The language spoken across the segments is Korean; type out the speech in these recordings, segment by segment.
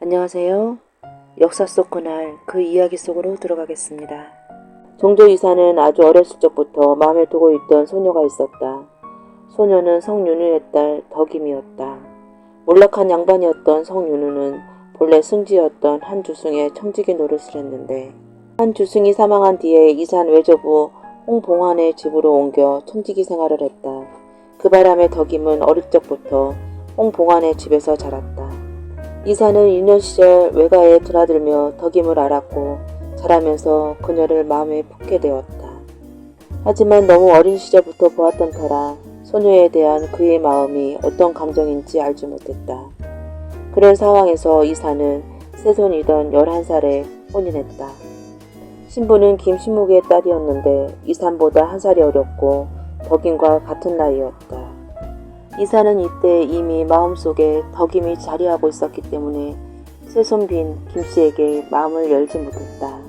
안녕하세요. 역사 속 그날 그 이야기 속으로 들어가겠습니다. 정조 이사는 아주 어렸을 적부터 마음에 두고 있던 소녀가 있었다. 소녀는 성윤우의 딸 덕임이었다. 몰락한 양반이었던 성윤우는 본래 승지였던 한주승의 청지기 노릇을 했는데 한주승이 사망한 뒤에 이산 외조부 홍봉환의 집으로 옮겨 청지기 생활을 했다. 그 바람에 덕임은 어릴 적부터 홍봉환의 집에서 자랐다. 이사는 유년 시절 외가에 드나들며 덕임을 알았고 자라면서 그녀를 마음에 품게 되었다. 하지만 너무 어린 시절부터 보았던 터라 소녀에 대한 그의 마음이 어떤 감정인지 알지 못했다. 그런 상황에서 이사는 새손이던 11살에 혼인했다. 신부는 김신묵의 딸이었는데 이산보다 한 살이 어렸고 덕임과 같은 나이였다. 이사는 이때 이미 마음속에 덕임이 자리하고 있었기 때문에 새손빈 김씨에게 마음을 열지 못했다.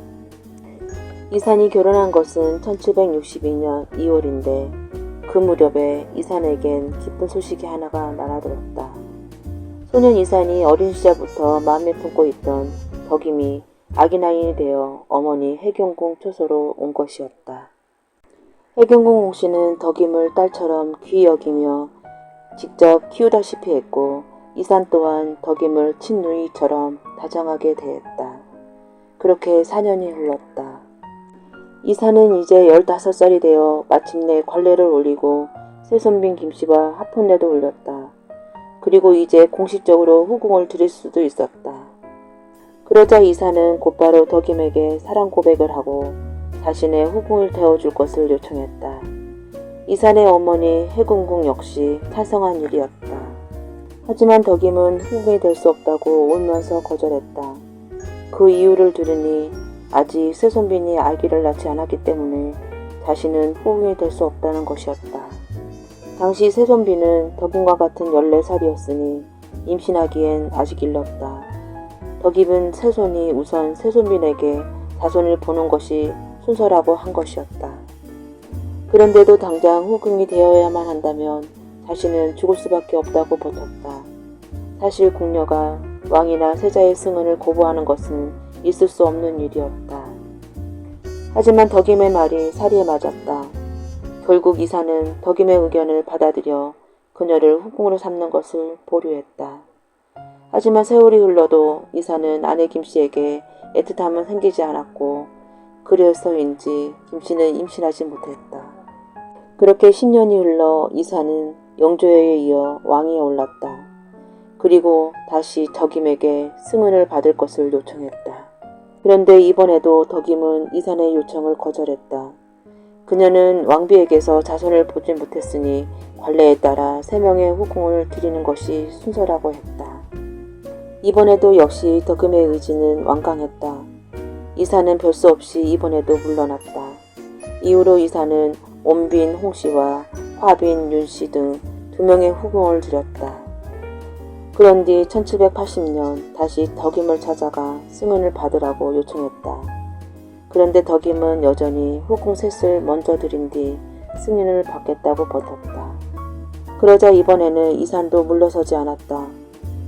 이산이 결혼한 것은 1762년 2월인데 그 무렵에 이산에겐 기쁜 소식이 하나가 날아들었다. 소년 이산이 어린 시절부터 마음에 품고 있던 덕임이 아기나인이 되어 어머니 해경궁 초소로 온 것이었다. 해경궁 홍씨는 덕임을 딸처럼 귀히 여기며 직접 키우다시피 했고 이산 또한 덕임을 친누이처럼 다정하게 대했다. 그렇게 4년이 흘렀다. 이산은 이제 15살이 되어 마침내 관례를 올리고 새손빈 김씨와 합혼례도 올렸다. 그리고 이제 공식적으로 후궁을 드릴 수도 있었다. 그러자 이산은 곧바로 덕임에게 사랑 고백을 하고 자신의 후궁을 되어줄 것을 요청했다. 이산의 어머니 해금궁 역시 찬성한 일이었다. 하지만 덕임은 후궁이 될 수 없다고 울면서 거절했다. 그 이유를 들으니 아직 새손빈이 아기를 낳지 않았기 때문에 자신은 후궁이 될 수 없다는 것이었다. 당시 새손빈은 덕임과 같은 14살이었으니 임신하기엔 아직 일렀다. 덕임은 새손이 우선 새손빈에게 자손을 보는 것이 순서라고 한 것이었다. 그런데도 당장 후궁이 되어야만 한다면 자신은 죽을 수밖에 없다고 버텼다. 사실 궁녀가 왕이나 세자의 승은을 거부하는 것은 있을 수 없는 일이었다. 하지만 덕임의 말이 사리에 맞았다. 결국 이사는 덕임의 의견을 받아들여 그녀를 후궁으로 삼는 것을 보류했다. 하지만 세월이 흘러도 이사는 아내 김씨에게 애틋함은 생기지 않았고 그래서인지 김씨는 임신하지 못했다. 그렇게 10년이 흘러 이사는 영조에 이어 왕위에 올랐다. 그리고 다시 덕임에게 승은을 받을 것을 요청했다. 그런데 이번에도 덕임은 이산의 요청을 거절했다. 그녀는 왕비에게서 자손을 보지 못했으니 관례에 따라 3명의 후궁을 드리는 것이 순서라고 했다. 이번에도 역시 덕임의 의지는 완강했다. 이사는 별 수 없이 이번에도 물러났다. 이후로 이사는 온빈 홍씨와 화빈 윤씨 등 2명의 후궁을 드렸다. 그런 뒤 1780년 다시 덕임을 찾아가 승은을 받으라고 요청했다. 그런데 덕임은 여전히 후궁 셋을 먼저 드린 뒤 승인을 받겠다고 버텼다. 그러자 이번에는 이산도 물러서지 않았다.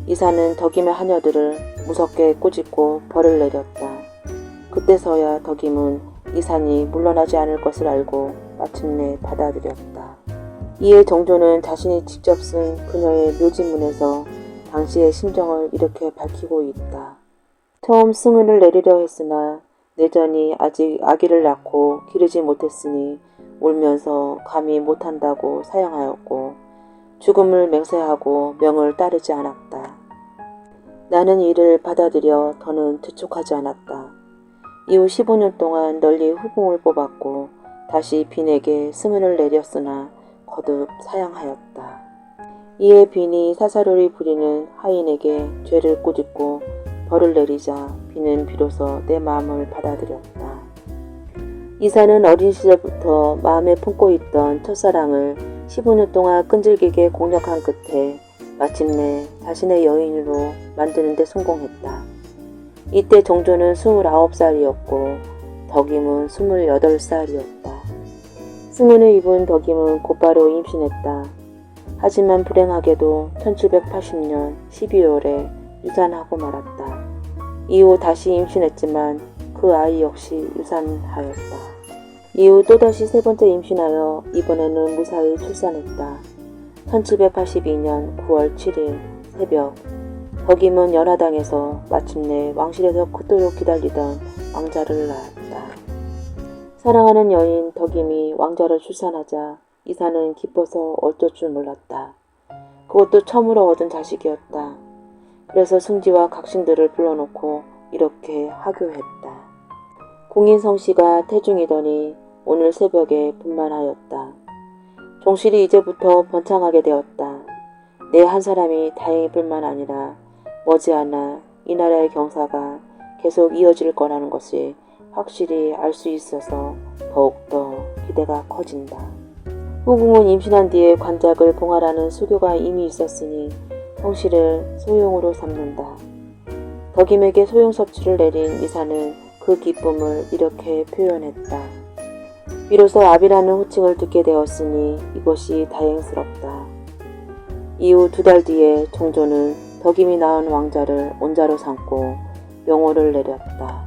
이산은 덕임의 하녀들을 무섭게 꾸짖고 벌을 내렸다. 그때서야 덕임은 이산이 물러나지 않을 것을 알고 마침내 받아들였다. 이에 정조는 자신이 직접 쓴 그녀의 묘지문에서 당시의 심정을 이렇게 밝히고 있다. 처음 승은을 내리려 했으나 내전이 아직 아기를 낳고 기르지 못했으니 울면서 감히 못한다고 사양하였고 죽음을 맹세하고 명을 따르지 않았다. 나는 이를 받아들여 더는 재촉하지 않았다. 이후 15년 동안 널리 후궁을 뽑았고 다시 빈에게 승은을 내렸으나 거듭 사양하였다. 이에 빈이 사사로이 부리는 하인에게 죄를 꾸짖고 벌을 내리자 빈은 비로소 내 마음을 받아들였다. 이사는 어린 시절부터 마음에 품고 있던 첫사랑을 15년 동안 끈질기게 공략한 끝에 마침내 자신의 여인으로 만드는 데 성공했다. 이때 정조는 29살이었고 덕임은 28살이었다. 승은을 입은 덕임은 곧바로 임신했다. 하지만 불행하게도 1780년 12월에 유산하고 말았다. 이후 다시 임신했지만 그 아이 역시 유산하였다. 이후 또다시 세 번째 임신하여 이번에는 무사히 출산했다. 1782년 9월 7일 새벽, 덕임은 연하당에서 마침내 왕실에서 그토록 기다리던 왕자를 낳았다. 사랑하는 여인 덕임이 왕자를 출산하자 이사는 기뻐서 어쩔 줄 몰랐다. 그것도 처음으로 얻은 자식이었다. 그래서 승지와 각신들을 불러놓고 이렇게 하교했다. 공인성씨가 태중이더니 오늘 새벽에 분만하였다. 종실이 이제부터 번창하게 되었다. 내 한 사람이 다행히 뿐만 아니라 머지않아 이 나라의 경사가 계속 이어질 거라는 것을 확실히 알 수 있어서 더욱더 기대가 커진다. 후궁은 임신한 뒤에 관작을 봉하라는 수교가 이미 있었으니 성씨를 소용으로 삼는다. 덕임에게 소용섭취를 내린 이사는 그 기쁨을 이렇게 표현했다. 비로소 아비라는 호칭을 듣게 되었으니 이것이 다행스럽다. 이후 2달 뒤에 정조는 덕임이 낳은 왕자를 온자로 삼고 명호를 내렸다.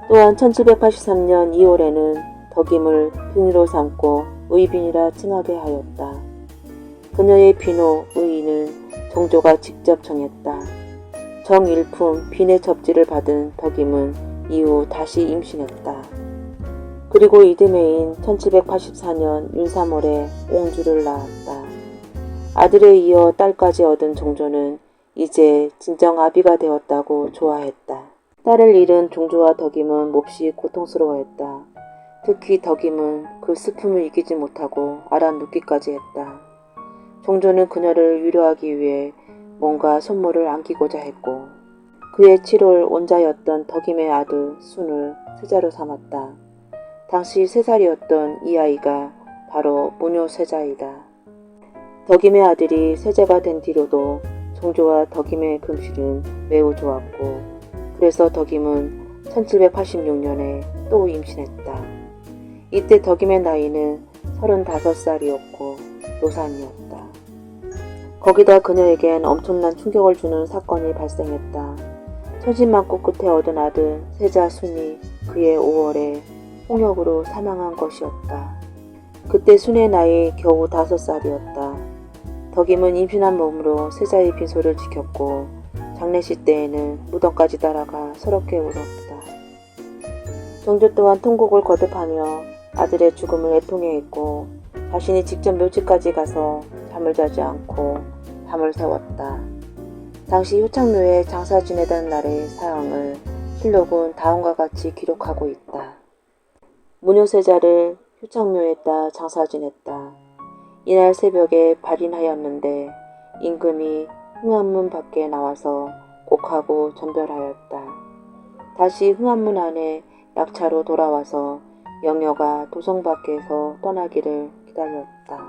또한 1783년 2월에는 덕임을 빈으로 삼고 의빈이라 칭하게 하였다. 그녀의 비노 의인은 정조가 직접 정했다. 정일품 빈의 접지를 받은 덕임은 이후 다시 임신했다. 그리고 이듬해인 1784년 윤삼월에 옹주를 낳았다. 아들에 이어 딸까지 얻은 정조는 이제 진정 아비가 되었다고 좋아했다. 딸을 잃은 종조와 덕임은 몹시 고통스러워했다. 특히 덕임은 그 슬픔을 이기지 못하고 알아눕기까지 했다. 종조는 그녀를 위로하기 위해 뭔가 선물을 안기고자 했고 그의 7월 온자였던 덕임의 아들 순을 세자로 삼았다. 당시 3살이었던 이 아이가 바로 무뇨세자이다. 덕임의 아들이 세자가 된 뒤로도 종조와 덕임의 금실은 매우 좋았고 그래서 덕임은 1786년에 또 임신했다. 이때 덕임의 나이는 35살이었고 노산이었다. 거기다 그녀에겐 엄청난 충격을 주는 사건이 발생했다. 천신만고 끝에 얻은 아들 세자 순이 그의 5월에 홍역으로 사망한 것이었다. 그때 순의 나이 겨우 5살이었다. 덕임은 임신한 몸으로 세자의 빈소를 지켰고 장례식 때에는 무덤까지 따라가 서럽게 울었다. 정조 또한 통곡을 거듭하며 아들의 죽음을 애통해했고 자신이 직접 묘지까지 가서 잠을 자지 않고 밤을 새웠다. 당시 효창묘에 장사 지내던 날의 사항을 실록은 다음과 같이 기록하고 있다. 무뇨세자를 효창묘에다 장사 지냈다. 이날 새벽에 발인하였는데 임금이 흥암문 밖에 나와서 옥하고 전별하였다. 다시 흥암문 안에 약차로 돌아와서 영여가 도성 밖에서 떠나기를 기다렸다.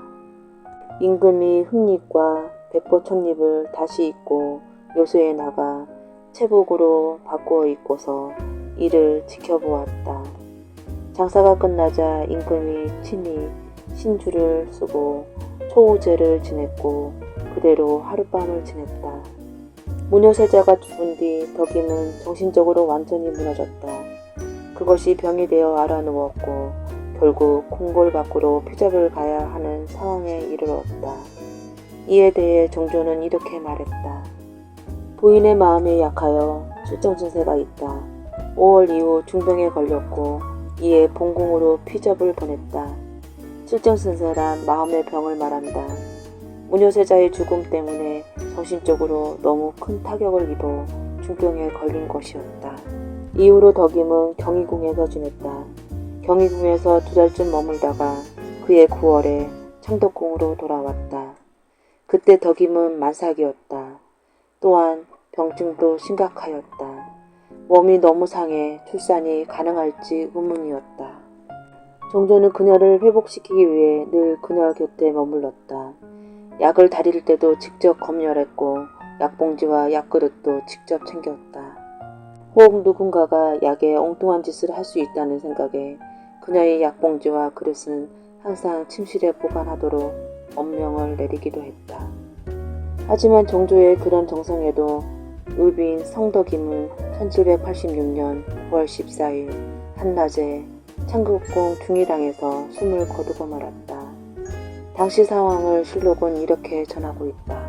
임금이 흑립과 백보 찻립을 다시 입고 요새에 나가 체복으로 바꾸어 입고서 이를 지켜보았다. 장사가 끝나자 임금이 친히 신주를 쓰고 초우제를 지냈고 그대로 하룻밤을 지냈다. 무뇨세자가 죽은 뒤 덕임은 정신적으로 완전히 무너졌다. 그것이 병이 되어 알아누웠고 결국 궁궐 밖으로 피접을 가야 하는 상황에 이르렀다. 이에 대해 정조는 이렇게 말했다. 부인의 마음이 약하여 실정증세가 있다. 5월 이후 중병에 걸렸고 이에 본궁으로 피접을 보냈다. 실정증세란 마음의 병을 말한다. 무뇨세자의 죽음 때문에 정신적으로 너무 큰 타격을 입어 중병에 걸린 것이었다. 이후로 덕임은 경희궁에서 지냈다. 경희궁에서 2달쯤 머물다가 그해 9월에 창덕궁으로 돌아왔다. 그때 덕임은 만삭이었다. 또한 병증도 심각하였다. 몸이 너무 상해 출산이 가능할지 의문이었다. 정조는 그녀를 회복시키기 위해 늘 그녀 곁에 머물렀다. 약을 다릴 때도 직접 검열했고 약봉지와 약그릇도 직접 챙겼다. 혹 누군가가 약에 엉뚱한 짓을 할 수 있다는 생각에 그녀의 약봉지와 그릇은 항상 침실에 보관하도록 엄명을 내리기도 했다. 하지만 정조의 그런 정성에도 의빈 성덕임은 1786년 9월 14일 한낮에 창국궁 중의당에서 숨을 거두고 말았다. 당시 상황을 실록은 이렇게 전하고 있다.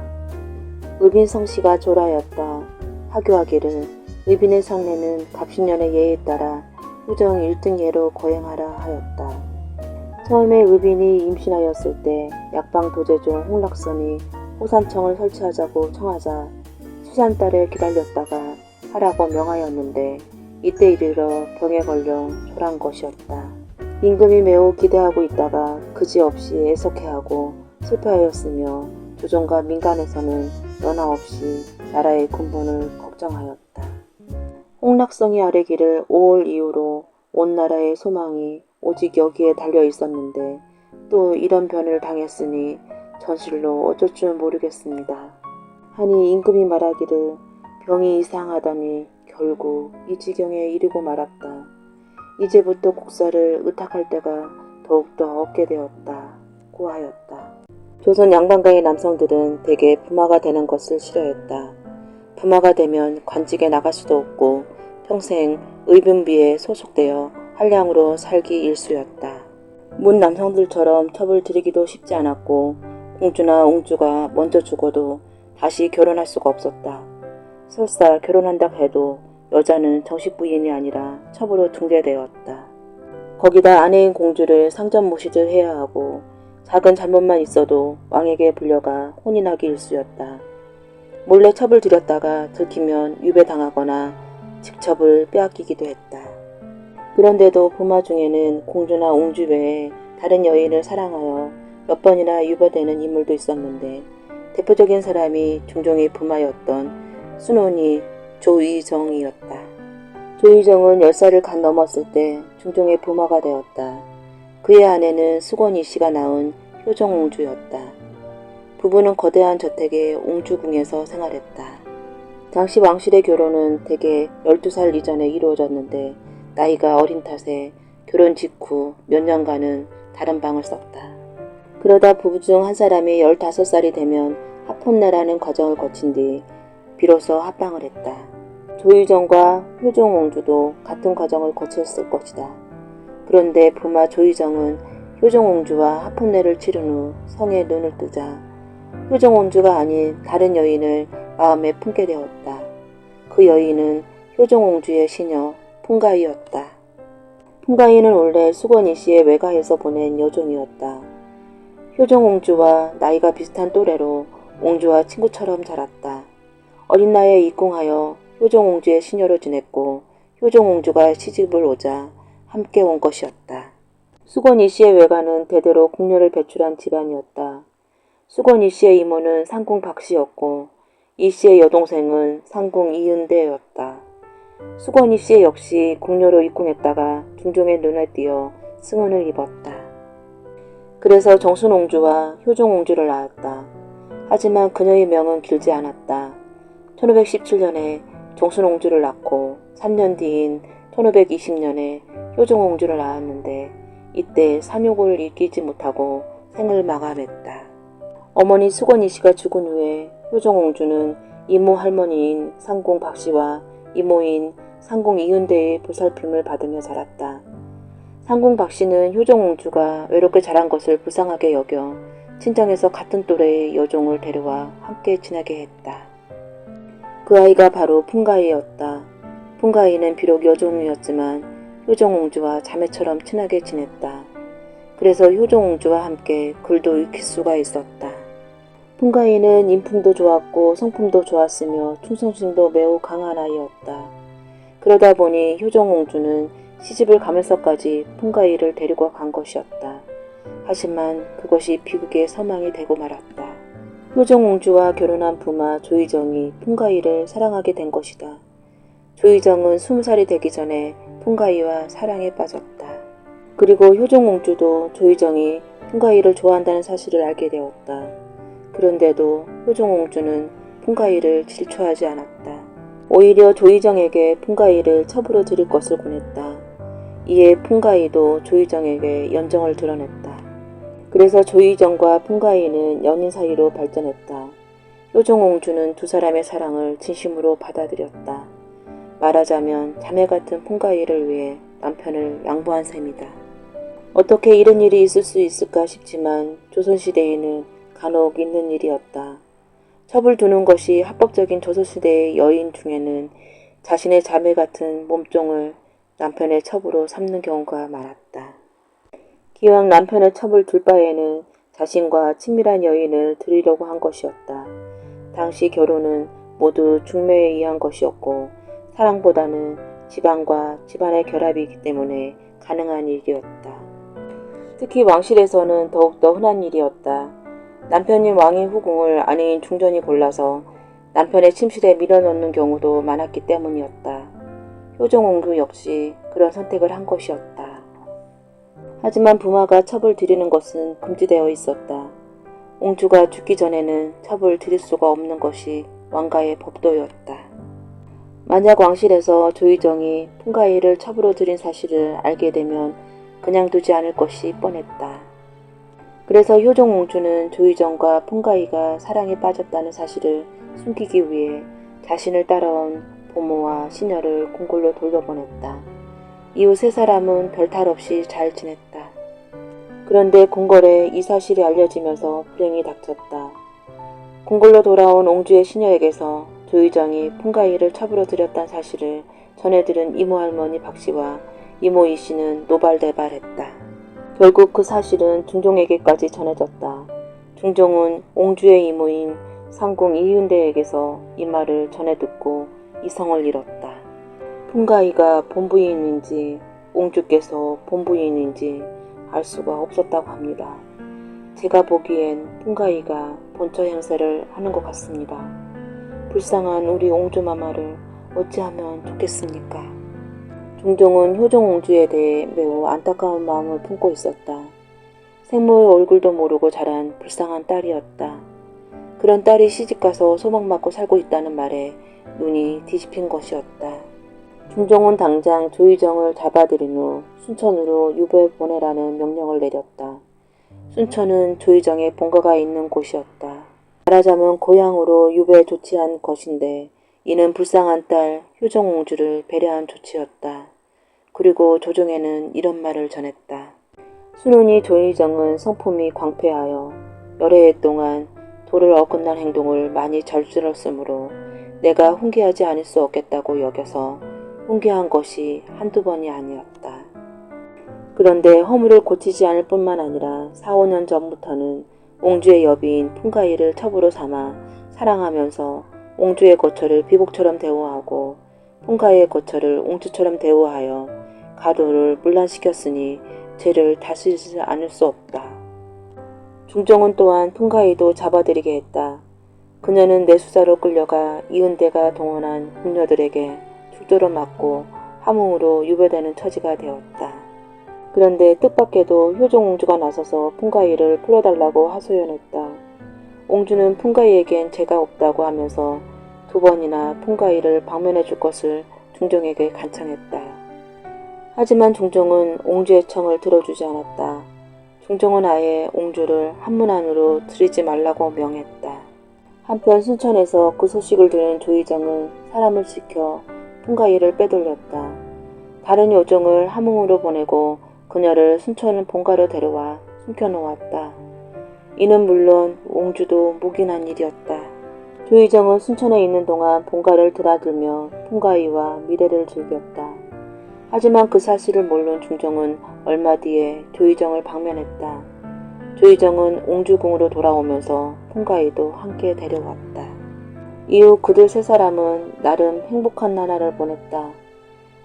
의빈 성씨가 조라였다. 하교하기를 의빈의 상례는 갑신년의 예에 따라 후정 1등 예로 거행하라 하였다. 처음에 의빈이 임신하였을 때 약방 도제종 홍락선이 호산청을 설치하자고 청하자 수산딸을 기다렸다가 하라고 명하였는데 이때 이르러 병에 걸려 졸한 것이었다. 임금이 매우 기대하고 있다가 그지없이 애석해하고 실패하였으며 조정과 민간에서는 연하 없이 나라의 근본을 걱정하였다. 홍락성이 아뢰기를 5월 이후로 온 나라의 소망이 오직 여기에 달려 있었는데 또 이런 변을 당했으니 전실로 어쩔 줄 모르겠습니다. 하니 임금이 말하기를 병이 이상하더니 결국 이 지경에 이르고 말았다. 이제부터 국사를 의탁할 때가 더욱더 없게 되었다고 하였다. 조선 양반가의 남성들은 대개 부마가 되는 것을 싫어했다. 부마가 되면 관직에 나갈 수도 없고 평생 의분비에 소속되어 한량으로 살기 일쑤였다. 문 남성들처럼 첩을 들이기도 쉽지 않았고 공주나 옹주가 먼저 죽어도 다시 결혼할 수가 없었다. 설사 결혼한다 해도 여자는 정식 부인이 아니라 첩으로 등재되었다. 거기다 아내인 공주를 상전모시듯 해야 하고 작은 잘못만 있어도 왕에게 불려가 혼이 나기 일쑤였다. 몰래 첩을 들였다가 들키면 유배당하거나 직첩을 빼앗기기도 했다. 그런데도 부마 중에는 공주나 옹주 외에 다른 여인을 사랑하여 몇 번이나 유배되는 인물도 있었는데 대표적인 사람이 중종의 부마였던 순혼이 조의정이었다. 조의정은 10살을 갓 넘었을 때 중종의 부마가 되었다. 그의 아내는 수건이 씨가 낳은 효정옹주였다. 부부는 거대한 저택의 옹주궁에서 생활했다. 당시 왕실의 결혼은 대개 12살 이전에 이루어졌는데 나이가 어린 탓에 결혼 직후 몇 년간은 다른 방을 썼다. 그러다 부부 중 한 사람이 15살이 되면 합혼내라는 과정을 거친 뒤 비로소 합방을 했다. 조의정과 효종옹주도 같은 과정을 거쳤을 것이다. 그런데 부마 조의정은 효종옹주와 합혼내를 치른 후 성에 눈을 뜨자 효종옹주가 아닌 다른 여인을 마음에 품게 되었다. 그 여인은 효종옹주의 시녀 풍가이였다. 풍가이는 원래 수건이 씨의 외가에서 보낸 여종이었다. 효종옹주와 나이가 비슷한 또래로 옹주와 친구처럼 자랐다. 어린 나이에 입궁하여 효종옹주의 시녀로 지냈고 효종옹주가 시집을 오자 함께 온 것이었다. 수건이 씨의 외가는 대대로 궁녀를 배출한 집안이었다. 수건이 씨의 이모는 상궁 박씨였고 이 씨의 여동생은 상궁 이은대였다. 수건이 씨 역시 궁녀로 입궁했다가 중종의 눈에 띄어 승은을 입었다. 그래서 정순옹주와 효종옹주를 낳았다. 하지만 그녀의 명은 길지 않았다. 1517년에 정순옹주를 낳고 3년 뒤인 1520년에 효종옹주를 낳았는데 이때 산욕을 이기지 못하고 생을 마감했다. 어머니 수건이 씨가 죽은 후에 효종옹주는 이모 할머니인 상궁 박씨와 이모인 상궁 이은대의 보살핌을 받으며 자랐다. 상궁 박씨는 효종옹주가 외롭게 자란 것을 불쌍하게 여겨 친정에서 같은 또래의 여종을 데려와 함께 지내게 했다. 그 아이가 바로 풍가이였다. 풍가이는 비록 여종이었지만 효종옹주와 자매처럼 친하게 지냈다. 그래서 효종옹주와 함께 글도 익힐 수가 있었다. 풍가이는 인품도 좋았고 성품도 좋았으며 충성심도 매우 강한 아이였다. 그러다 보니 효종옹주는 시집을 가면서까지 풍가이를 데리고 간 것이었다. 하지만 그것이 비극의 서망이 되고 말았다. 효종옹주와 결혼한 부마 조의정이 풍가이를 사랑하게 된 것이다. 조의정은 20살이 되기 전에 풍가이와 사랑에 빠졌다. 그리고 효종옹주도 조의정이 풍가이를 좋아한다는 사실을 알게 되었다. 그런데도 효종옹주는 풍가이를 질투하지 않았다. 오히려 조의정에게 풍가이를 첩으로 드릴 것을 권했다. 이에 풍가이도 조의정에게 연정을 드러냈다. 그래서 조의정과 풍가이는 연인 사이로 발전했다. 효종옹주는 두 사람의 사랑을 진심으로 받아들였다. 말하자면 자매 같은 풍가이를 위해 남편을 양보한 셈이다. 어떻게 이런 일이 있을 수 있을까 싶지만 조선시대에는 간혹 있는 일이었다. 첩을 두는 것이 합법적인 조선시대의 여인 중에는 자신의 자매 같은 몸종을 남편의 첩으로 삼는 경우가 많았다. 기왕 남편의 첩을 둘 바에는 자신과 친밀한 여인을 들이려고 한 것이었다. 당시 결혼은 모두 중매에 의한 것이었고 사랑보다는 집안과 집안의 결합이기 때문에 가능한 일이었다. 특히 왕실에서는 더욱더 흔한 일이었다. 남편인 왕의 후궁을 아내인 중전이 골라서 남편의 침실에 밀어넣는 경우도 많았기 때문이었다. 효종옹주 역시 그런 선택을 한 것이었다. 하지만 부마가 첩을 들이는 것은 금지되어 있었다. 옹주가 죽기 전에는 첩을 들일 수가 없는 것이 왕가의 법도였다. 만약 왕실에서 조의정이 풍가이를 첩으로 들인 사실을 알게 되면 그냥 두지 않을 것이 뻔했다. 그래서 효종옹주는 조의정과 풍가이가 사랑에 빠졌다는 사실을 숨기기 위해 자신을 따라온 보모와 시녀를 궁궐로 돌려보냈다. 이후 세 사람은 별탈 없이 잘 지냈다. 그런데 궁궐에 이 사실이 알려지면서 불행이 닥쳤다. 궁궐로 돌아온 옹주의 시녀에게서 조의정이 풍가이를 첩으로 들였다는 사실을 전해들은 이모할머니 박씨와 이모 이씨는 노발대발했다. 결국 그 사실은 중종에게까지 전해졌다. 중종은 옹주의 이모인 상궁 이윤대에게서 이 말을 전해듣고 이성을 잃었다. 풍가이가 본부인인지 옹주께서 본부인인지 알 수가 없었다고 합니다. 제가 보기엔 풍가이가 본처 행세를 하는 것 같습니다. 불쌍한 우리 옹주마마를 어찌하면 좋겠습니까? 중종은 효종옹주에 대해 매우 안타까운 마음을 품고 있었다. 생모의 얼굴도 모르고 자란 불쌍한 딸이었다. 그런 딸이 시집가서 소망받고 살고 있다는 말에 눈이 뒤집힌 것이었다. 중종은 당장 조의정을 잡아들인 후 순천으로 유배 보내라는 명령을 내렸다. 순천은 조의정의 본가가 있는 곳이었다. 말하자면 고향으로 유배 조치한 것인데 이는 불쌍한 딸 효종옹주를 배려한 조치였다. 그리고 조정에는 이런 말을 전했다. 순훈이 조의정은 성품이 광패하여 여러 해 동안 도를 어긋난 행동을 많이 저질렀으므로 내가 훈계하지 않을 수 없겠다고 여겨서 훈계한 것이 한두 번이 아니었다. 그런데 허물을 고치지 않을 뿐만 아니라 4, 5년 전부터는 옹주의 여비인 풍가이를 첩으로 삼아 사랑하면서 옹주의 거처를 비복처럼 대우하고 풍가이의 거처를 옹주처럼 대우하여 가도를 문란시켰으니 죄를 다스리지 않을 수 없다. 중종은 또한 풍가이도 잡아들이게 했다. 그녀는 내수사로 끌려가 이은대가 동원한 궁녀들에게 죽도록 맞고 함흥으로 유배되는 처지가 되었다. 그런데 뜻밖에도 효종옹주가 나서서 풍가이를 풀어달라고 하소연했다. 옹주는 풍가이에겐 죄가 없다고 하면서 2번이나 풍가이를 방면해 줄 것을 중종에게 간청했다. 하지만 중종은 옹주의 청을 들어주지 않았다. 중종은 아예 옹주를 한문 안으로 들이지 말라고 명했다. 한편 순천에서 그 소식을 들은 조의정은 사람을 시켜 풍가이를 빼돌렸다. 다른 요정을 함흥으로 보내고 그녀를 순천 본가로 데려와 숨겨놓았다. 이는 물론 옹주도 묵인한 일이었다. 조의정은 순천에 있는 동안 본가를 드나들며 풍가이와 미래를 즐겼다. 하지만 그 사실을 모르는 중종은 얼마 뒤에 조의정을 방면했다. 조의정은 옹주궁으로 돌아오면서 풍가이도 함께 데려왔다. 이후 그들 세 사람은 나름 행복한 나날을 보냈다.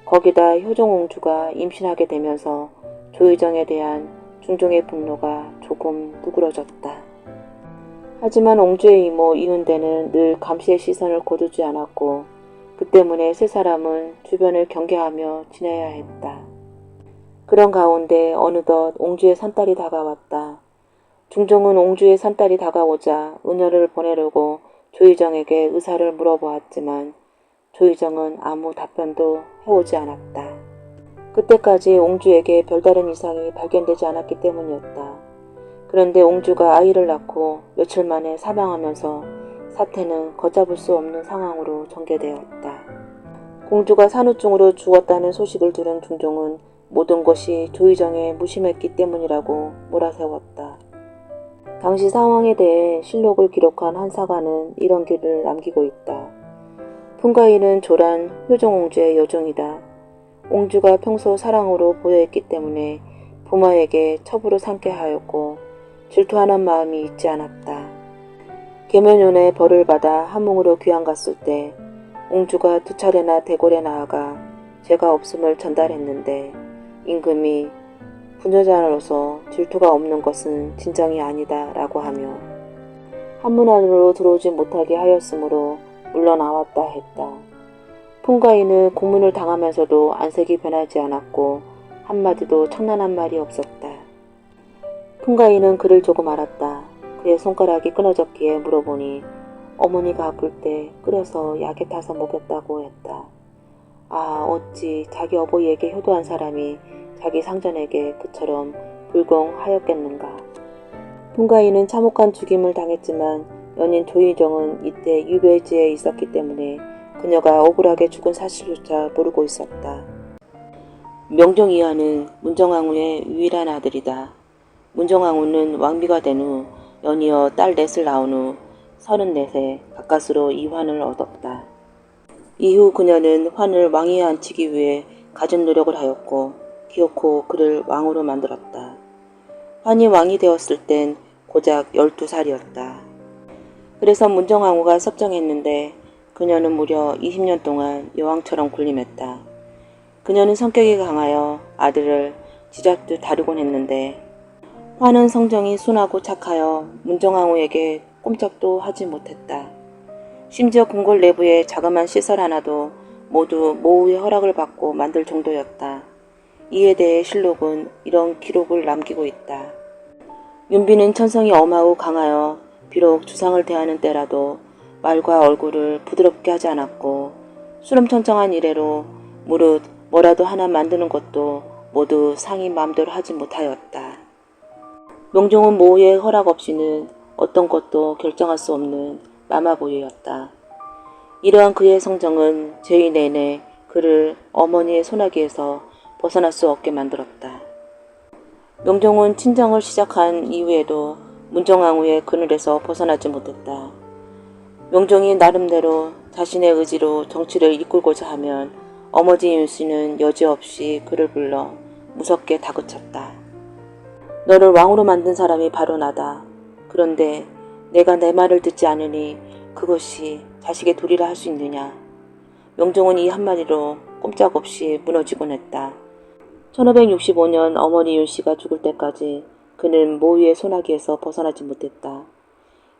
거기다 효종옹주가 임신하게 되면서 조의정에 대한 중종의 분노가 조금 누그러졌다. 하지만 옹주의 이모 이은대는 늘 감시의 시선을 거두지 않았고 그 때문에 세 사람은 주변을 경계하며 지내야 했다. 그런 가운데 어느덧 옹주의 산딸이 다가왔다. 중종은 옹주의 산딸이 다가오자 은혈을 보내려고 조의정에게 의사를 물어보았지만 조의정은 아무 답변도 해오지 않았다. 그때까지 옹주에게 별다른 이상이 발견되지 않았기 때문이었다. 그런데 옹주가 아이를 낳고 며칠 만에 사망하면서 사태는 걷잡을 수 없는 상황으로 전개되었다. 공주가 산후증으로 죽었다는 소식을 들은 중종은 모든 것이 조의정에 무심했기 때문이라고 몰아세웠다. 당시 상황에 대해 실록을 기록한 한 사가는 이런 글을 남기고 있다. 풍가인은 조란 효정옹주의 여종이다. 옹주가 평소 사랑으로 보여했기 때문에 부모에게 첩으로 삼게 하였고 질투하는 마음이 있지 않았다. 계면연의 벌을 받아 함흥으로 귀양 갔을 때 옹주가 2차례나 대궐에 나아가 죄가 없음을 전달했는데 임금이 부녀자로서 질투가 없는 것은 진정이 아니다 라고 하며 한문 안으로 들어오지 못하게 하였으므로 물러나왔다 했다. 풍가인은 고문을 당하면서도 안색이 변하지 않았고 한마디도 청란한 말이 없었다. 풍가인은 그를 조금 알았다. 그의 손가락이 끊어졌기에 물어보니 어머니가 아플 때 끓여서 약에 타서 먹였다고 했다. 아, 어찌 자기 어버이에게 효도한 사람이 자기 상전에게 그처럼 불공하였겠는가. 풍가인은 참혹한 죽임을 당했지만 연인 조의정은 이때 유배지에 있었기 때문에 그녀가 억울하게 죽은 사실조차 모르고 있었다. 명종이하는 문정왕후의 유일한 아들이다. 문정왕후는 왕비가 된 후 연이어 딸 넷을 낳은 후 34세 가까스로 이 환을 얻었다. 이후 그녀는 환을 왕위에 앉히기 위해 갖은 노력을 하였고 기어코 그를 왕으로 만들었다. 환이 왕이 되었을 땐 고작 12살이었다. 그래서 문정왕후가 섭정했는데 그녀는 무려 20년 동안 여왕처럼 군림했다. 그녀는 성격이 강하여 아들을 쥐잡듯 다루곤 했는데 환은 성정이 순하고 착하여 문정왕후에게 꼼짝도 하지 못했다. 심지어 궁궐 내부의 자그마한 시설 하나도 모두 모후의 허락을 받고 만들 정도였다. 이에 대해 실록은 이런 기록을 남기고 있다. 윤비는 천성이 엄하고 강하여 비록 주상을 대하는 때라도 말과 얼굴을 부드럽게 하지 않았고 수름천청한 이래로 무릇 뭐라도 하나 만드는 것도 모두 상이 마음대로 하지 못하였다. 명종은 모후의 허락 없이는 어떤 것도 결정할 수 없는 마마보이였다. 이러한 그의 성정은 죄의 내내 그를 어머니의 소나기에서 벗어날 수 없게 만들었다. 명종은 친정을 시작한 이후에도 문정왕후의 그늘에서 벗어나지 못했다. 명종이 나름대로 자신의 의지로 정치를 이끌고자 하면 어머니 윤씨는 여지없이 그를 불러 무섭게 다그쳤다. 너를 왕으로 만든 사람이 바로 나다. 그런데 내가 내 말을 듣지 않으니 그것이 자식의 도리라 할 수 있느냐. 명종은 이 한마디로 꼼짝없이 무너지곤 했다. 1565년 어머니 윤씨가 죽을 때까지 그는 모유의 소나기에서 벗어나지 못했다.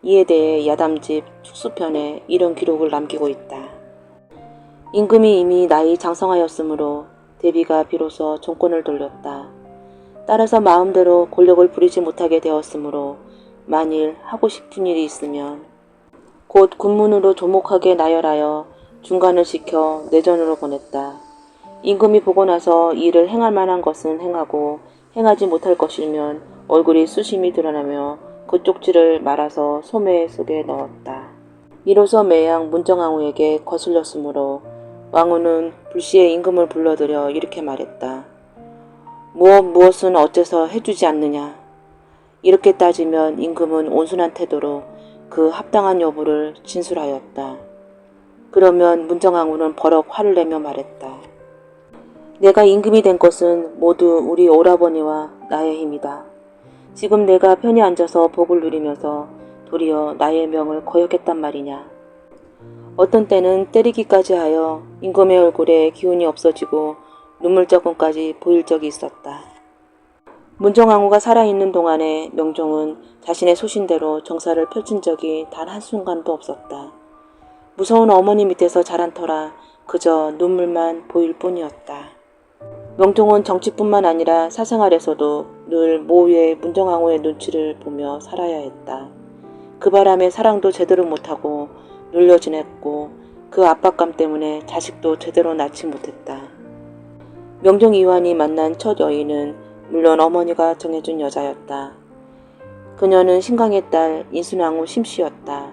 이에 대해 야담집 축수편에 이런 기록을 남기고 있다. 임금이 이미 나이 장성하였으므로 대비가 비로소 정권을 돌렸다. 따라서 마음대로 권력을 부리지 못하게 되었으므로 만일 하고 싶은 일이 있으면 곧 군문으로 조목하게 나열하여 중간을 시켜 내전으로 보냈다. 임금이 보고 나서 일을 행할 만한 것은 행하고 행하지 못할 것이면 얼굴이 수심이 드러나며 그 쪽지를 말아서 소매 속에 넣었다. 이로써 매양 문정왕후에게 거슬렸으므로 왕후는 불시에 임금을 불러들여 이렇게 말했다. 무엇은 어째서 해주지 않느냐. 이렇게 따지면 임금은 온순한 태도로 그 합당한 여부를 진술하였다. 그러면 문정왕후는 버럭 화를 내며 말했다. 내가 임금이 된 것은 모두 우리 오라버니와 나의 힘이다. 지금 내가 편히 앉아서 복을 누리면서 도리어 나의 명을 거역했단 말이냐. 어떤 때는 때리기까지 하여 임금의 얼굴에 기운이 없어지고 눈물자국까지 보일 적이 있었다. 문정왕후가 살아있는 동안에 명종은 자신의 소신대로 정사를 펼친 적이 단 한순간도 없었다. 무서운 어머니 밑에서 자란 터라 그저 눈물만 보일 뿐이었다. 명종은 정치뿐만 아니라 사생활에서도 늘 모유의 문정왕후의 눈치를 보며 살아야 했다. 그 바람에 사랑도 제대로 못하고 눌려 지냈고 그 압박감 때문에 자식도 제대로 낳지 못했다. 명종 이완이 만난 첫 여인은 물론 어머니가 정해준 여자였다. 그녀는 신강의 딸 인순왕후 심씨였다.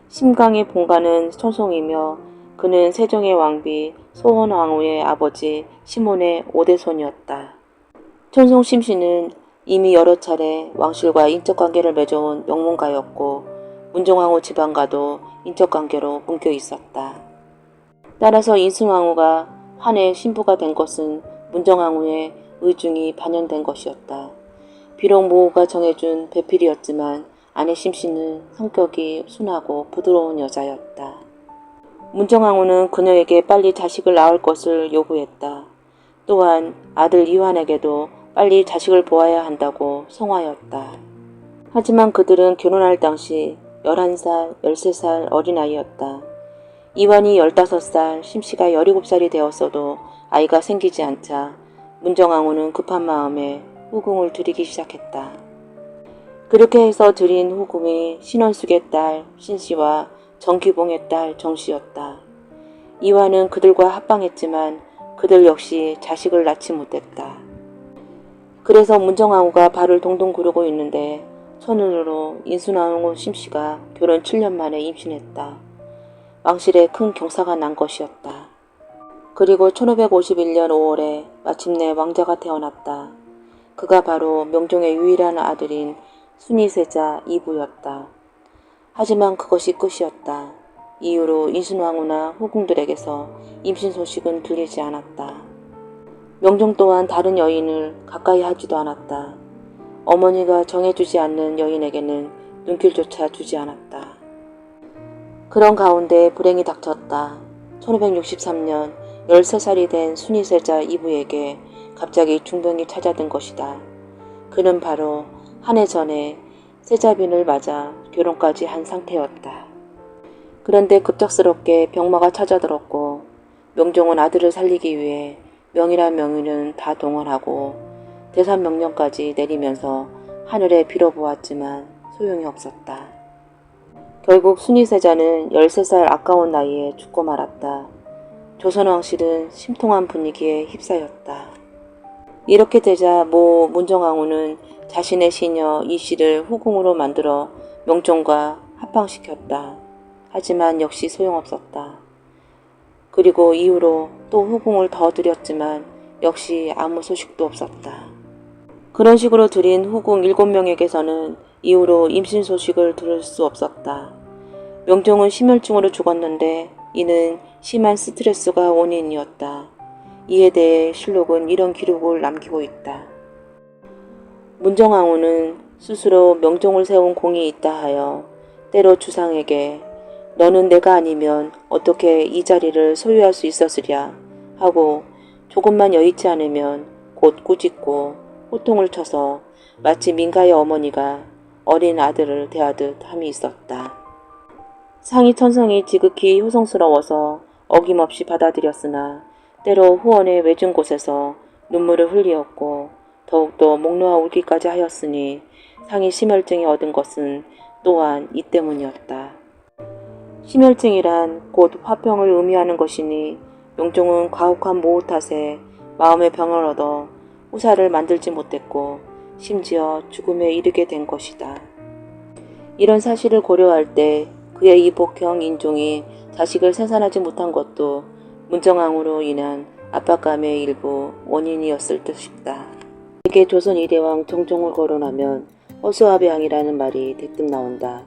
심강의 본가는 천송이며 그는 세종의 왕비 소원왕후의 아버지 시몬의 5대손이었다. 천송 심씨는 이미 여러 차례 왕실과 인적관계를 맺어온 명문가였고 문정왕후 집안과도 인적관계로 묶여 있었다. 따라서 인순왕후가 한해 신부가 된 것은 문정왕후의 의중이 반영된 것이었다. 비록 모호가 정해준 배필이었지만 아내 심씨는 성격이 순하고 부드러운 여자였다. 문정왕후는 그녀에게 빨리 자식을 낳을 것을 요구했다. 또한 아들 이환에게도 빨리 자식을 보아야 한다고 성화였다. 하지만 그들은 결혼할 당시 11살, 13살 어린아이였다. 이환이 15살, 심씨가 17살이 되었어도 아이가 생기지 않자 문정왕후는 급한 마음에 후궁을 들이기 시작했다. 그렇게 해서 들인 후궁이 신원숙의 딸 신씨와 정기봉의 딸 정씨였다. 이환은 그들과 합방했지만 그들 역시 자식을 낳지 못했다. 그래서 문정왕후가 발을 동동 구르고 있는데 천운으로 인순왕후 심씨가 결혼 7년 만에 임신했다. 왕실에 큰 경사가 난 것이었다. 그리고 1551년 5월에 마침내 왕자가 태어났다. 그가 바로 명종의 유일한 아들인 순위세자 이부였다. 하지만 그것이 끝이었다. 이후로 인순왕후나 후궁들에게서 임신 소식은 들리지 않았다. 명종 또한 다른 여인을 가까이 하지도 않았다. 어머니가 정해주지 않는 여인에게는 눈길조차 주지 않았다. 그런 가운데 불행이 닥쳤다. 1563년 13살이 된 순위세자 이부에게 갑자기 중병이 찾아든 것이다. 그는 바로 한 해 전에 세자빈을 맞아 결혼까지 한 상태였다. 그런데 급작스럽게 병마가 찾아들었고 명종은 아들을 살리기 위해 명이란 명의는 다 동원하고 대산명령까지 내리면서 하늘에 빌어보았지만 소용이 없었다. 결국 순위세자는 13살 아까운 나이에 죽고 말았다. 조선왕실은 심통한 분위기에 휩싸였다. 이렇게 되자 모 문정왕후는 자신의 시녀 이씨를 후궁으로 만들어 명종과 합방시켰다. 하지만 역시 소용없었다. 그리고 이후로 또 후궁을 더 들였지만 역시 아무 소식도 없었다. 그런 식으로 들인 후궁 7명에게서는 이후로 임신 소식을 들을 수 없었다. 명종은 심혈증으로 죽었는데 이는 심한 스트레스가 원인이었다. 이에 대해 실록은 이런 기록을 남기고 있다. 문정왕후는 스스로 명종을 세운 공이 있다 하여 때로 주상에게 너는 내가 아니면 어떻게 이 자리를 소유할 수 있었으랴 하고 조금만 여의치 않으면 곧 꾸짖고 호통을 쳐서 마치 민가의 어머니가 어린 아들을 대하듯 함이 있었다. 상위 천성이 지극히 효성스러워서 어김없이 받아들였으나 때로 후원의 외진 곳에서 눈물을 흘리었고 더욱더 목 놓아 울기까지 하였으니 상이 심혈증이 얻은 것은 또한 이 때문이었다. 심혈증이란 곧 화병을 의미하는 것이니 명종은 가혹한 모호 탓에 마음의 병을 얻어 후사를 만들지 못했고 심지어 죽음에 이르게 된 것이다. 이런 사실을 고려할 때 그의 이복형 인종이 자식을 생산하지 못한 것도 문정왕후로 인한 압박감의 일부 원인이었을 듯 싶다. 이게 조선 2대왕 정종을 거론하면 허수아비왕이라는 말이 대뜸 나온다.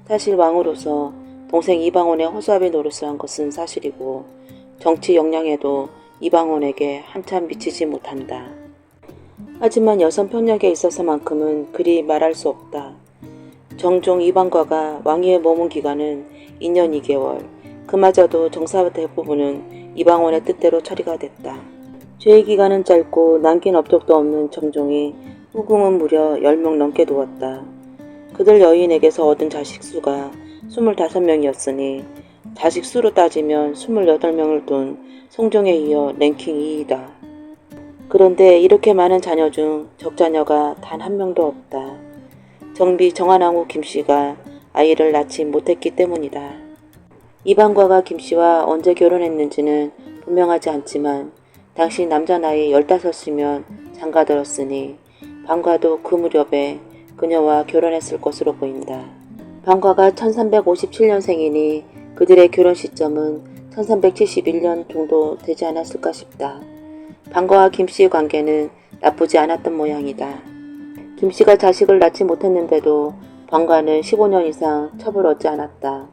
사실 왕으로서 동생 이방원의 허수아비 노릇을 한 것은 사실이고 정치 역량에도 이방원에게 한참 미치지 못한다. 하지만 여성 편력에 있어서만큼은 그리 말할 수 없다. 정종 이방과가 왕위에 머문 기간은 2년 2개월, 그마저도 정사 대부분은 이방원의 뜻대로 처리가 됐다. 죄의 기간은 짧고 남긴 업적도 없는 정종이 후궁은 무려 10명 넘게 두었다. 그들 여인에게서 얻은 자식 수가 25명이었으니 자식 수로 따지면 28명을 둔 성종에 이어 랭킹 2위다. 그런데 이렇게 많은 자녀 중 적자녀가 단 한 명도 없다. 정비 정한왕후 김씨가 아이를 낳지 못했기 때문이다. 이방과가 김씨와 언제 결혼했는지는 분명하지 않지만 당시 남자 나이 15이면 장가들었으니 방과도 그 무렵에 그녀와 결혼했을 것으로 보인다. 방과가 1357년생이니 그들의 결혼 시점은 1371년 정도 되지 않았을까 싶다. 방과와 김씨의 관계는 나쁘지 않았던 모양이다. 김씨가 자식을 낳지 못했는데도 방과는 15년 이상 첩을 얻지 않았다.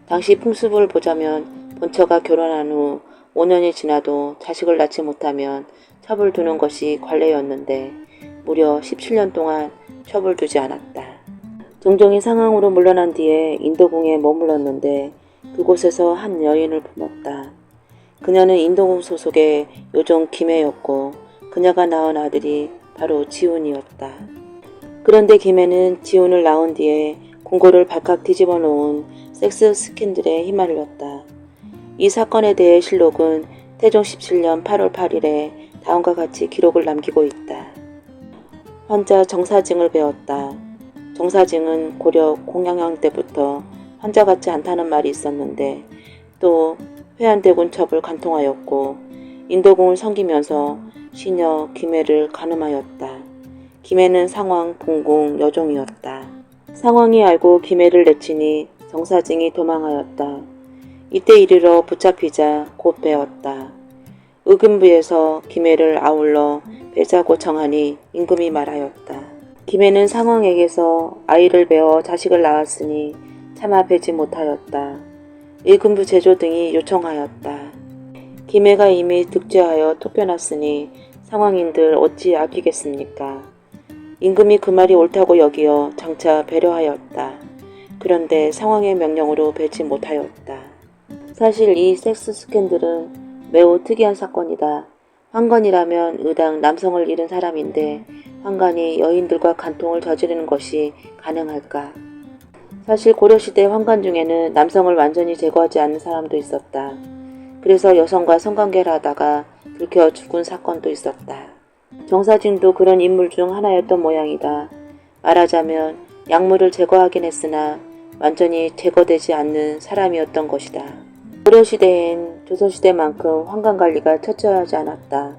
당시 풍습을 보자면 본처가 결혼한 후 5년이 지나도 자식을 낳지 못하면 첩을 두는 것이 관례였는데 무려 17년 동안 첩을 두지 않았다. 정종이 상황으로 물러난 뒤에 인도궁에 머물렀는데 그곳에서 한 여인을 품었다. 그녀는 인도궁 소속의 요종 김애였고 그녀가 낳은 아들이 바로 지훈이었다. 그런데 김애는 지훈을 낳은 뒤에 궁궐을 발칵 뒤집어 놓은 섹스 스캔들에 휘말렸다. 이 사건에 대해 실록은 태종 17년 8월 8일에 다음과 같이 기록을 남기고 있다. 환자 정사증을 배웠다. 정사증은 고려 공양왕 때부터 환자 같지 않다는 말이 있었는데 또 회안대군 첩을 간통하였고 인도궁을 섬기면서 시녀 김애를 간음하였다. 김애는 상왕 동궁 여종이었다. 상왕이 알고 김애를 내치니 정사증이 도망하였다. 이때 이르러 붙잡히자 곧 베었다. 의금부에서 김애를 아울러 베자고 청하니 임금이 말하였다. 김애는 상왕에게서 아이를 베어 자식을 낳았으니 차마 베지 못하였다. 의금부 제조 등이 요청하였다. 김애가 이미 득죄하여 토겨났으니 상왕인들 어찌 아끼겠습니까? 임금이 그 말이 옳다고 여기어 장차 배려하였다. 그런데 상왕의 명령으로 베지 못하였다. 사실 이 섹스 스캔들은 매우 특이한 사건이다. 환관이라면 의당 남성을 잃은 사람인데 환관이 여인들과 간통을 저지르는 것이 가능할까? 사실 고려시대 환관 중에는 남성을 완전히 제거하지 않는 사람도 있었다. 그래서 여성과 성관계를 하다가 들켜 죽은 사건도 있었다. 정사증도 그런 인물 중 하나였던 모양이다. 말하자면 약물을 제거하긴 했으나 완전히 제거되지 않는 사람이었던 것이다. 고려시대엔 조선시대만큼 환관관리가 철저하지 않았다.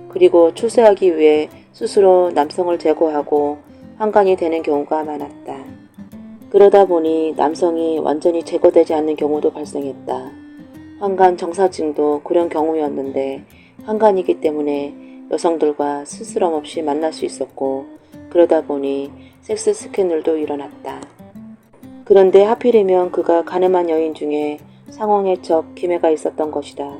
그리고 출세하기 위해 스스로 남성을 제거하고 환관이 되는 경우가 많았다. 그러다 보니 남성이 완전히 제거되지 않는 경우도 발생했다. 환관 정사증도 그런 경우였는데 환관이기 때문에 여성들과 스스럼 없이 만날 수 있었고 그러다 보니 섹스 스캔들도 일어났다. 그런데 하필이면 그가 가늠한 여인 중에 상왕의 첩 김애가 있었던 것이다.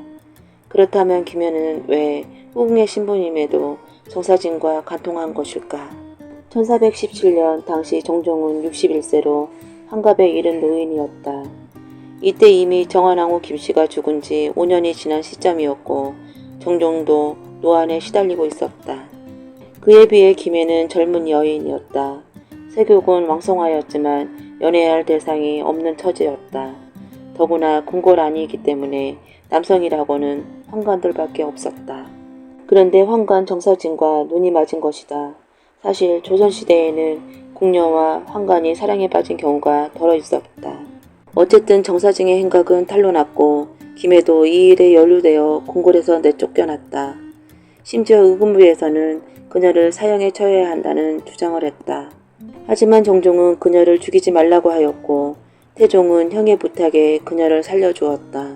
그렇다면 김애는 왜 후궁의 신부임에도 정사증과 간통한 것일까? 1417년 당시 정종은 61세로 환갑에 이른 노인이었다. 이때 이미 정한왕후 김씨가 죽은 지 5년이 지난 시점이었고 정종도 노안에 시달리고 있었다. 그에 비해 김애는 젊은 여인이었다. 세교군 왕성하였지만 연애할 대상이 없는 처지였다. 더구나 궁궐안이기 때문에 남성이라고는 환관들밖에 없었다. 그런데 환관 정사증과 눈이 맞은 것이다. 사실 조선시대에는 궁녀와 환관이 사랑에 빠진 경우가 덜어 있었다. 어쨌든 정사증의 행각은 탄로났고 김애도 이 일에 연루되어 궁궐에서 내쫓겨났다. 심지어 의금부에서는 그녀를 사형에 처해야 한다는 주장을 했다. 하지만 정종은 그녀를 죽이지 말라고 하였고 태종은 형의 부탁에 그녀를 살려주었다.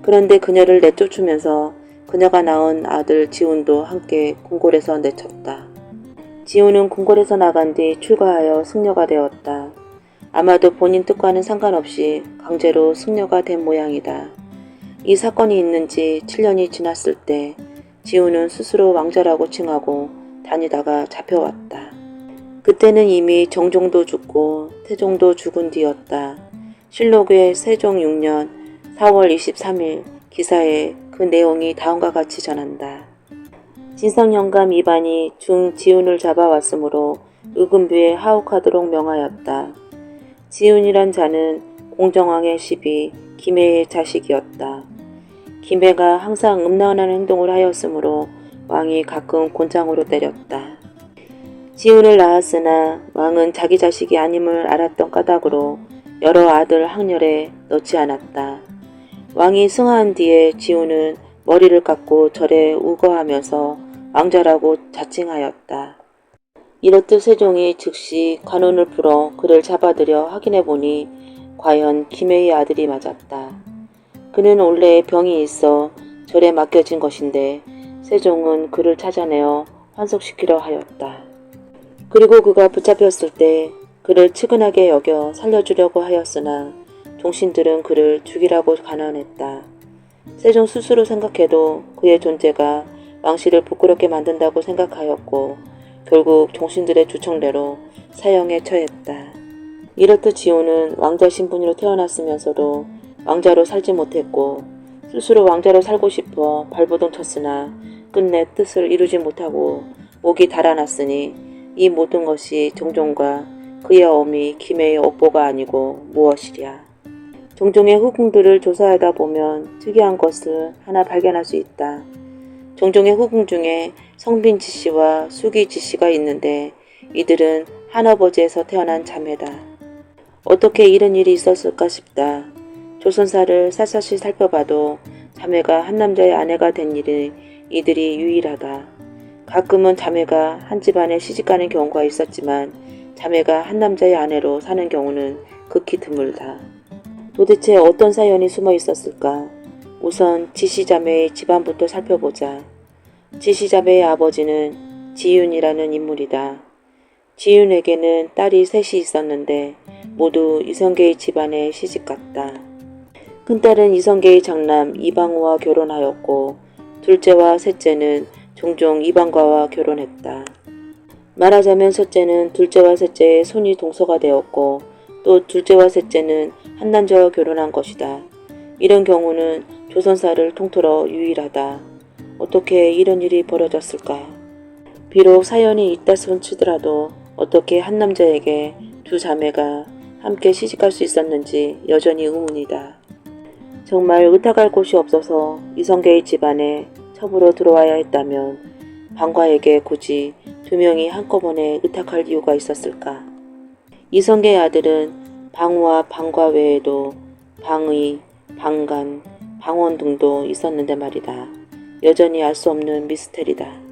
그런데 그녀를 내쫓으면서 그녀가 낳은 아들 지훈도 함께 궁궐에서 내쳤다. 지훈은 궁궐에서 나간 뒤 출가하여 승려가 되었다. 아마도 본인 뜻과는 상관없이 강제로 승려가 된 모양이다. 이 사건이 있는 지 7년이 지났을 때 지훈은 스스로 왕자라고 칭하고 다니다가 잡혀왔다. 그때는 이미 정종도 죽고 태종도 죽은 뒤였다. 실록의 세종 6년 4월 23일 기사에 그 내용이 다음과 같이 전한다. 진성영감 이반이 중지훈을 잡아왔으므로 의금부에 하옥하도록 명하였다. 지훈이란 자는 공정왕의 시비 김애의 자식이었다. 김애가 항상 음란한 행동을 하였으므로 왕이 가끔 곤장으로 때렸다. 지훈을 낳았으나 왕은 자기 자식이 아님을 알았던 까닭으로 여러 아들 학렬에 넣지 않았다. 왕이 승하한 뒤에 지훈은 머리를 깎고 절에 우거하면서 왕자라고 자칭하였다. 이렇듯 세종이 즉시 관원을 풀어 그를 잡아들여 확인해보니 과연 김해의 아들이 맞았다. 그는 원래 병이 있어 절에 맡겨진 것인데 세종은 그를 찾아내어 환속시키려 하였다. 그리고 그가 붙잡혔을 때 그를 측은하게 여겨 살려주려고 하였으나 종신들은 그를 죽이라고 간언했다. 세종 스스로 생각해도 그의 존재가 왕실을 부끄럽게 만든다고 생각하였고 결국 종신들의 주청대로 사형에 처했다. 이렇듯 지호는 왕자 신분으로 태어났으면서도 왕자로 살지 못했고 스스로 왕자로 살고 싶어 발버둥 쳤으나 끝내 뜻을 이루지 못하고 목이 달아났으니 이 모든 것이 종종과 그의 어미 김해의 업보가 아니고 무엇이랴. 종종의 후궁들을 조사하다 보면 특이한 것을 하나 발견할 수 있다. 종종의 후궁 중에 성빈 지씨와 수기 지씨가 있는데 이들은 한아버지에서 태어난 자매다. 어떻게 이런 일이 있었을까 싶다. 조선사를 샅샅이 살펴봐도 자매가 한 남자의 아내가 된 일이 이들이 유일하다. 가끔은 자매가 한 집안에 시집가는 경우가 있었지만 자매가 한 남자의 아내로 사는 경우는 극히 드물다. 도대체 어떤 사연이 숨어 있었을까? 우선 지시자매의 집안부터 살펴보자. 지시자매의 아버지는 지윤이라는 인물이다. 지윤에게는 딸이 셋이 있었는데 모두 이성계의 집안에 시집갔다. 큰딸은 이성계의 장남 이방우와 결혼하였고 둘째와 셋째는 종종 이방과와 결혼했다. 말하자면 첫째는 둘째와 셋째의 손이 동서가 되었고 또 둘째와 셋째는 한 남자와 결혼한 것이다. 이런 경우는 조선사를 통틀어 유일하다. 어떻게 이런 일이 벌어졌을까? 비록 사연이 있다 손치더라도 어떻게 한 남자에게 두 자매가 함께 시집갈 수 있었는지 여전히 의문이다. 정말 의탁할 곳이 없어서 이성계의 집안에 첩으로 들어와야 했다면 방과에게 굳이 두 명이 한꺼번에 의탁할 이유가 있었을까? 이성계의 아들은 방우와 방과 외에도 방의, 방간, 방원 등도 있었는데 말이다. 여전히 알 수 없는 미스테리다.